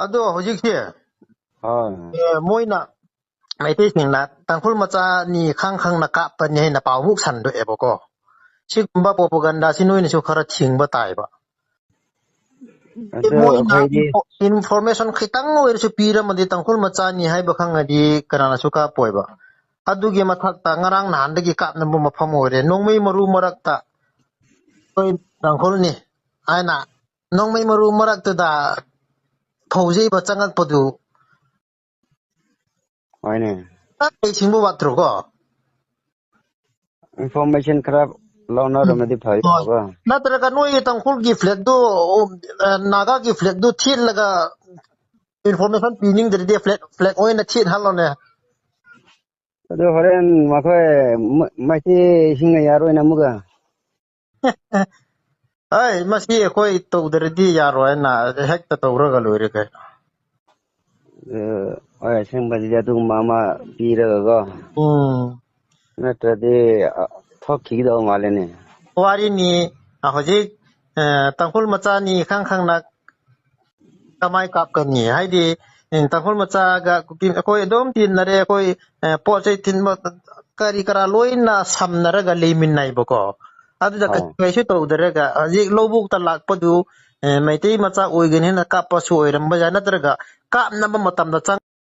ꯑꯗꯣ ꯍꯧꯖꯤꯛꯁꯦ ꯍꯣꯏ ꯃꯣꯏꯅ ꯃꯩꯇꯩꯁꯤꯡꯅ ꯇꯥꯡꯈꯨꯜ ꯃꯆꯥꯅꯤ ꯈꯪꯅ ꯀꯥꯞꯄꯅꯤ ꯍꯥꯏꯅ ꯄꯥꯎꯃꯨꯛ ꯁꯟꯗꯣꯛꯑꯦꯕꯀꯣ ꯁꯤꯒꯨꯝꯕ ꯄ꯭ꯔꯣꯄꯥꯒꯥꯟꯗꯥꯁꯤ ꯅꯣꯏꯅꯁꯨ ꯈꯔ ꯊꯤꯡꯕ ꯇꯥꯏꯕ ꯑꯗꯣ ꯃꯣꯏꯅ ꯑꯩꯈꯣꯏꯗꯤ ꯏꯟꯐꯣꯔꯃꯦꯁꯟ ꯈꯤꯇꯪ ꯑꯣꯏꯔꯁꯨ ꯄꯤꯔꯝꯃꯗꯤ ꯇꯥꯡꯈꯨꯜ ꯃꯆꯥꯅꯤ ꯍꯥꯏꯕ ꯈꯪꯉꯗꯤ ꯀꯅꯥꯅꯁꯨ ꯀꯥꯞꯄꯣꯏꯕ ꯑꯗꯨꯒꯤ ꯃꯊꯛꯇ ꯉꯔꯥꯡ ꯅꯍꯥꯟꯗꯒꯤ ꯀꯥꯞꯅꯕ ꯃꯐꯝ ꯑꯣꯏꯔꯦ ꯅꯣꯡꯃꯩ ꯃꯔꯨ ꯃꯔꯛꯇ ꯑꯩꯈꯣꯏ ꯇꯥꯡꯈꯨꯜꯅꯤ ꯍꯥꯏꯅ ꯅꯣꯡꯃꯩ ꯃꯔꯨ ꯃꯔꯛꯇꯨꯗ ꯐꯧꯖꯩꯕ ꯆꯪꯉꯛꯄꯗꯨ ꯍꯣꯏꯅꯦ ꯁꯤꯡꯕ ꯋꯥꯠꯇ꯭ꯔꯣꯀꯣ ꯏꯟꯐꯣꯔꯃꯦꯁꯟ ꯈꯔ ꯂꯧꯅꯔꯝꯃꯗꯤ ꯍꯣꯏ ꯐꯩꯕ ꯅꯠꯇ꯭ꯔꯒ ꯅꯣꯏꯒꯤ ꯇꯥꯡꯈꯨꯜꯒꯤ ꯐ꯭ꯂꯦꯛꯇꯨ ꯅꯥꯒꯥꯒꯤ ꯐ꯭ꯂꯦꯛꯇꯨ ꯊꯦꯠꯂꯒ ꯏꯟꯐꯣꯔꯃꯦꯁꯟ ꯄꯤꯅꯤꯡꯗ꯭ꯔꯗꯤ ꯐ꯭ꯂꯦꯛ ꯑꯣꯏꯅ ꯊꯦꯠꯍꯜꯂꯣꯅꯦ ꯑꯗꯨ ꯍꯣꯔꯦꯟ ꯃꯈꯣꯏ ꯃꯩꯇꯩꯁꯤꯡꯅ ꯌꯥꯔꯣꯏꯅ ꯑꯃꯨꯛꯀ ꯑꯩ ꯃꯁꯤ ꯑꯩꯈꯣꯏ ꯇꯧꯗ꯭ꯔꯗꯤ ꯌꯥꯔꯣꯏꯅ ꯍꯦꯛꯇ ꯇꯧꯔꯒ ꯂꯣꯏꯔꯦ ꯀꯩꯅꯣ ꯍꯣꯏ ꯑꯁꯦꯡꯕꯗꯗꯤ ꯑꯗꯨꯒꯨꯝꯕ ꯑꯃ ꯄꯤꯔꯒꯀꯣ ꯅꯠꯇ꯭ꯔꯗꯤ ꯊꯣꯛꯈꯤꯒꯗꯧ ꯃꯥꯜꯂꯦꯅꯦ ꯋꯥꯔꯤꯅꯤ ꯍꯧꯖꯤꯛ ꯇꯥꯡꯈꯨꯜ ꯃꯆꯥꯅꯤ ꯈꯪꯅ ꯀꯃꯥꯏ ꯀꯥꯞꯀꯅꯤ ꯍꯥꯏꯗꯤ ꯇꯥꯡꯈꯨꯜ ꯃꯆꯥꯒ ꯑꯩꯈꯣꯏ ꯑꯗꯨꯝ ꯇꯤꯟꯅꯔꯦ ꯑꯩꯈꯣꯏ ꯄꯣꯠ ꯆꯩ ꯊꯤꯟꯕ ꯀꯔꯤ ꯀꯔꯥ ꯂꯣꯏꯅ ꯁꯝꯅꯔꯒ ꯂꯩꯃꯤꯟꯅꯩꯕꯀꯣ ꯑꯗꯨꯗ ꯍꯣꯏ ꯀꯩꯁꯨ ꯇꯧꯗꯔꯒ ꯍꯧꯖꯤꯛ ꯂꯧꯕꯨꯛꯇ ꯂꯥꯛꯄꯗꯨ ꯃꯩꯇꯩ ꯃꯆꯥ ꯑꯣꯏꯒꯅꯤꯅ ꯀꯥꯞꯄꯁꯨ ꯑꯣꯏꯔꯝꯕ ꯌꯥꯏ ꯅꯠꯇ꯭ꯔꯒ ꯀꯥꯞꯅꯕ ꯃꯇꯝꯗ